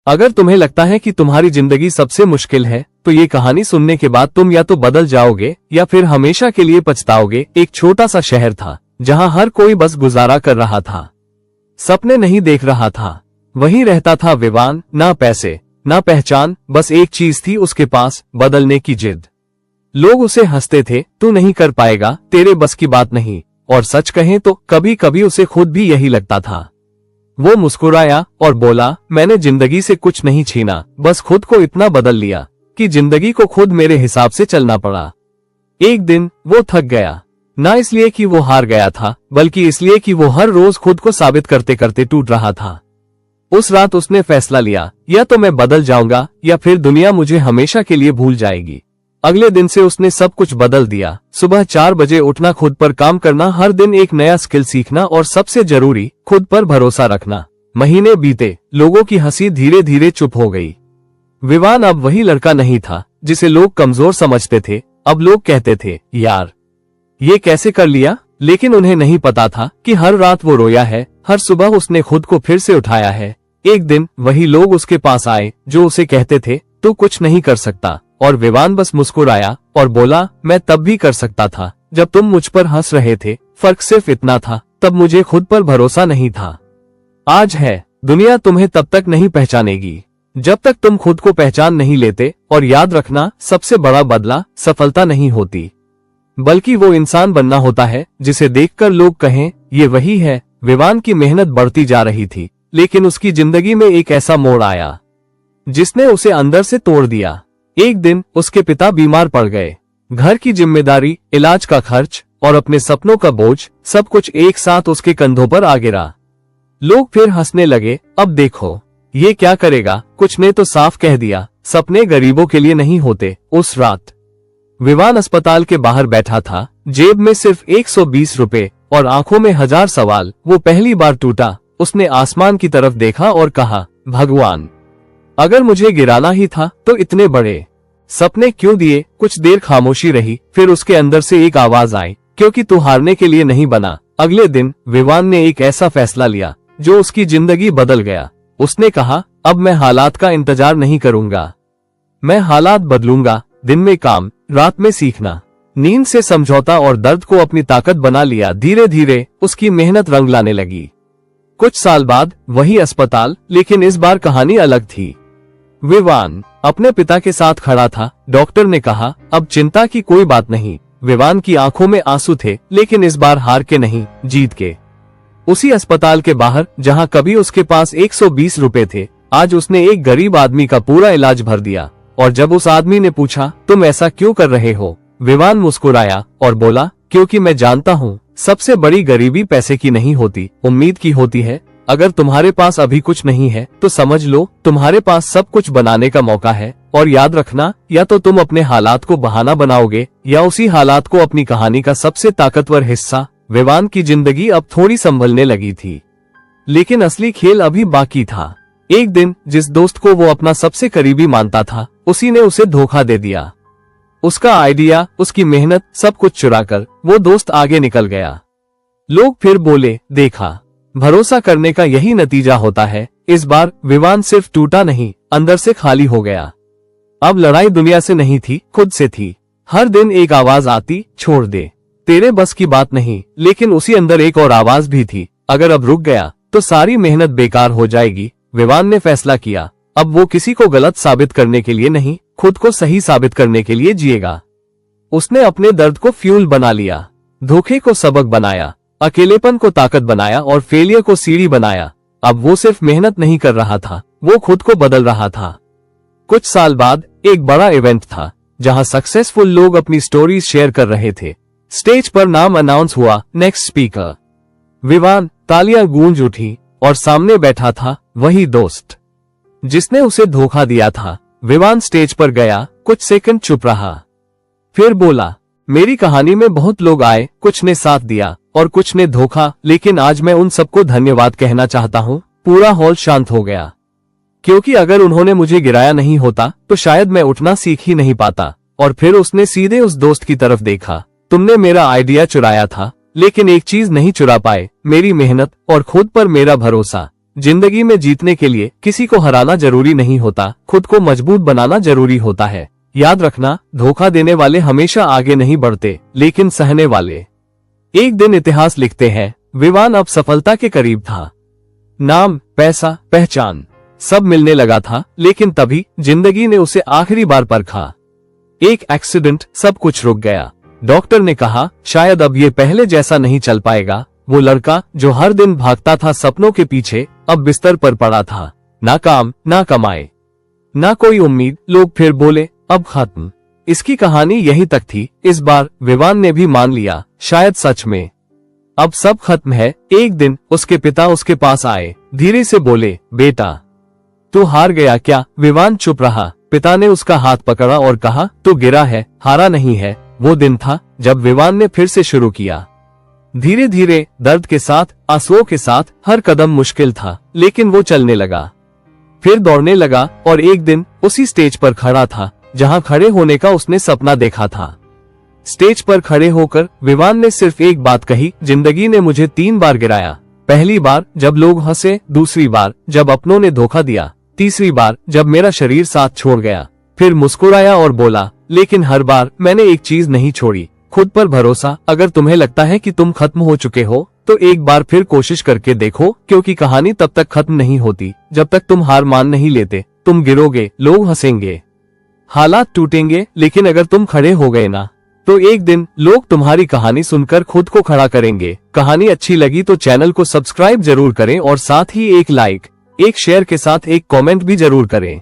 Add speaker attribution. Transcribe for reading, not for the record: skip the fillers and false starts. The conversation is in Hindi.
Speaker 1: अगर तुम्हें लगता है कि तुम्हारी जिंदगी सबसे मुश्किल है, तो ये कहानी सुनने के बाद तुम या तो बदल जाओगे या फिर हमेशा के लिए पछताओगे। एक छोटा सा शहर था जहाँ हर कोई बस गुजारा कर रहा था, सपने नहीं देख रहा था। वहीं रहता था विवान, ना पैसे ना पहचान, बस एक चीज थी उसके पास, बदलने की जिद। लोग उसे हंसते थे, तू नहीं कर पाएगा, तेरे बस की बात नहीं। और सच कहें तो कभी कभी उसे खुद भी यही लगता था। वो मुस्कुराया और बोला, मैंने जिंदगी से कुछ नहीं छीना, बस खुद को इतना बदल लिया कि जिंदगी को खुद मेरे हिसाब से चलना पड़ा। एक दिन वो थक गया, ना इसलिए कि वो हार गया था, बल्कि इसलिए कि वो हर रोज खुद को साबित करते करते टूट रहा था। उस रात उसने फैसला लिया, या तो मैं बदल जाऊंगा या फिर दुनिया मुझे हमेशा के लिए भूल जाएगी। अगले दिन से उसने सब कुछ बदल दिया। सुबह 4 बजे उठना, खुद पर काम करना, हर दिन एक नया स्किल सीखना और सबसे जरूरी खुद पर भरोसा रखना। महीने बीते, लोगों की हंसी धीरे धीरे चुप हो गई। विवान अब वही लड़का नहीं था जिसे लोग कमजोर समझते थे। अब लोग कहते थे, यार ये कैसे कर लिया। लेकिन उन्हें नहीं पता था कि हर रात वो रोया है, हर सुबह उसने खुद को फिर से उठाया है। एक दिन वही लोग उसके पास आए जो उसे कहते थे, तू कुछ नहीं कर सकता। और विवान बस मुस्कुराया और बोला, मैं तब भी कर सकता था जब तुम मुझ पर हंस रहे थे। फर्क सिर्फ इतना था, तब मुझे खुद पर भरोसा नहीं था। आज है, दुनिया तुम्हें तब तक नहीं पहचानेगी जब तक तुम खुद को पहचान नहीं लेते। और याद रखना, सबसे बड़ा बदला सफलता नहीं होती, बल्कि वो इंसान बनना होता है जिसे देखकर लोग कहें, ये वही है। विवान की मेहनत बढ़ती जा रही थी, लेकिन उसकी जिंदगी में एक ऐसा मोड़ आया जिसने उसे अंदर से तोड़ दिया। एक दिन उसके पिता बीमार पड़ गए। घर की जिम्मेदारी, इलाज का खर्च और अपने सपनों का बोझ, सब कुछ एक साथ उसके कंधों पर आ गिरा। लोग फिर हंसने लगे, अब देखो ये क्या करेगा। कुछ ने तो साफ कह दिया, सपने गरीबों के लिए नहीं होते। उस रात विवान अस्पताल के बाहर बैठा था, जेब में सिर्फ 120 रुपए और आंखों में 1000 सवाल। वो पहली बार टूटा। उसने आसमान की तरफ देखा और कहा, भगवान अगर मुझे गिराना ही था तो इतने बड़े सपने क्यों दिए। कुछ देर खामोशी रही, फिर उसके अंदर से एक आवाज आई, क्योंकि तू हारने के लिए नहीं बना। अगले दिन विवान ने एक ऐसा फैसला लिया जो उसकी जिंदगी बदल गया। उसने कहा, अब मैं हालात का इंतजार नहीं करूंगा, मैं हालात बदलूंगा। दिन में काम, रात में सीखना, नींद से समझौता और दर्द को अपनी ताकत बना लिया। धीरे धीरे उसकी मेहनत रंग लाने लगी। कुछ साल बाद वही अस्पताल, लेकिन इस बार कहानी अलग थी। विवान अपने पिता के साथ खड़ा था। डॉक्टर ने कहा, अब चिंता की कोई बात नहीं। विवान की आंखों में आंसू थे, लेकिन इस बार हार के नहीं, जीत के। उसी अस्पताल के बाहर, जहां कभी उसके पास 120 रुपए थे, आज उसने एक गरीब आदमी का पूरा इलाज भर दिया। और जब उस आदमी ने पूछा, तुम ऐसा क्यों कर रहे हो, विवान मुस्कुराया और बोला, क्योंकि मैं जानता हूँ सबसे बड़ी गरीबी पैसे की नहीं होती, उम्मीद की होती है। अगर तुम्हारे पास अभी कुछ नहीं है तो समझ लो तुम्हारे पास सब कुछ बनाने का मौका है। और याद रखना, या तो तुम अपने हालात को बहाना बनाओगे या उसी हालात को अपनी कहानी का सबसे ताकतवर हिस्सा। विवान की जिंदगी अब थोड़ी संभलने लगी थी, लेकिन असली खेल अभी बाकी था। एक दिन जिस दोस्त को वो अपना सबसे करीबी मानता था, उसी ने उसे धोखा दे दिया। उसका आइडिया, उसकी मेहनत, सब कुछ चुराकर वो दोस्त आगे निकल गया। लोग फिर बोले, देखा, भरोसा करने का यही नतीजा होता है। इस बार विवान सिर्फ टूटा नहीं, अंदर से खाली हो गया। अब लड़ाई दुनिया से नहीं थी, खुद से थी। हर दिन एक आवाज आती, छोड़ दे, तेरे बस की बात नहीं। लेकिन उसी अंदर एक और आवाज भी थी, अगर अब रुक गया तो सारी मेहनत बेकार हो जाएगी। विवान ने फैसला किया, अब वो किसी को गलत साबित करने के लिए नहीं, खुद को सही साबित करने के लिए जिएगा। उसने अपने दर्द को फ्यूल बना लिया, धोखे को सबक बनाया, अकेलेपन को ताकत बनाया और फेलियर को सीढ़ी बनाया। अब वो सिर्फ मेहनत नहीं कर रहा था, वो खुद को बदल रहा था। कुछ साल बाद एक बड़ा इवेंट था जहां सक्सेसफुल लोग अपनी स्टोरीज शेयर कर रहे थे। स्टेज पर नाम अनाउंस हुआ, नेक्स्ट स्पीकर विवान। तालियां गूंज उठी और सामने बैठा था वही दोस्त जिसने उसे धोखा दिया था। विवान स्टेज पर गया, कुछ सेकंड चुप रहा, फिर बोला, मेरी कहानी में बहुत लोग आए, कुछ ने साथ दिया और कुछ ने धोखा, लेकिन आज मैं उन सबको धन्यवाद कहना चाहता हूँ। पूरा हॉल शांत हो गया, क्योंकि अगर उन्होंने मुझे गिराया नहीं होता तो शायद मैं उठना सीख ही नहीं पाता। और फिर उसने सीधे उस दोस्त की तरफ देखा, तुमने मेरा आइडिया चुराया था, लेकिन एक चीज नहीं चुरा पाए, मेरी मेहनत और खुद पर मेरा भरोसा। जिंदगी में जीतने के लिए किसी को हराना जरूरी नहीं होता, खुद को मजबूत बनाना जरूरी होता है। याद रखना, धोखा देने वाले हमेशा आगे नहीं बढ़ते, लेकिन सहने वाले। एक दिन इतिहास लिखते हैं, विवान अब सफलता के करीब था। नाम, पैसा, पहचान सब मिलने लगा था, लेकिन तभी जिंदगी ने उसे आखिरी बार परखा। एक एक्सीडेंट, सब कुछ रुक गया। डॉक्टर ने कहा, शायद अब ये पहले जैसा नहीं चल पाएगा। वो लड़का जो हर दिन भागता था सपनों के पीछे, अब बिस्तर पर पड़ा था। ना काम, ना कमाए, ना कोई उम्मीद। लोग फिर बोले, अब खत्म। इसकी कहानी यहीं तक थी। इस बार विवान ने भी मान लिया, शायद सच में अब सब खत्म है। एक दिन उसके पिता उसके पास आए, धीरे से बोले, बेटा तू हार गया क्या? विवान चुप रहा। पिता ने उसका हाथ पकड़ा और कहा, तू गिरा है, हारा नहीं है। वो दिन था जब विवान ने फिर से शुरू किया। धीरे धीरे, दर्द के साथ, आंसुओं के साथ। हर कदम मुश्किल था, लेकिन वो चलने लगा, फिर दौड़ने लगा और एक दिन उसी स्टेज पर खड़ा था जहां खड़े होने का उसने सपना देखा था। स्टेज पर खड़े होकर विवान ने सिर्फ एक बात कही, जिंदगी ने मुझे 3 बार गिराया। पहली बार जब लोग हंसे, दूसरी बार जब अपनों ने धोखा दिया, तीसरी बार जब मेरा शरीर साथ छोड़ गया। फिर मुस्कुराया और बोला, लेकिन हर बार मैंने एक चीज नहीं छोड़ी, खुद पर भरोसा। अगर तुम्हें लगता है कि तुम खत्म हो चुके हो, तो एक बार फिर कोशिश करके देखो, क्योंकि कहानी तब तक खत्म नहीं होती जब तक तुम हार मान नहीं लेते। तुम गिरोगे, लोग हंसेंगे, हालात टूटेंगे, लेकिन अगर तुम खड़े हो गए ना, तो एक दिन लोग तुम्हारी कहानी सुनकर खुद को खड़ा करेंगे। कहानी अच्छी लगी तो चैनल को सब्सक्राइब जरूर करें और साथ ही एक लाइक, एक शेयर के साथ एक कमेंट भी जरूर करें।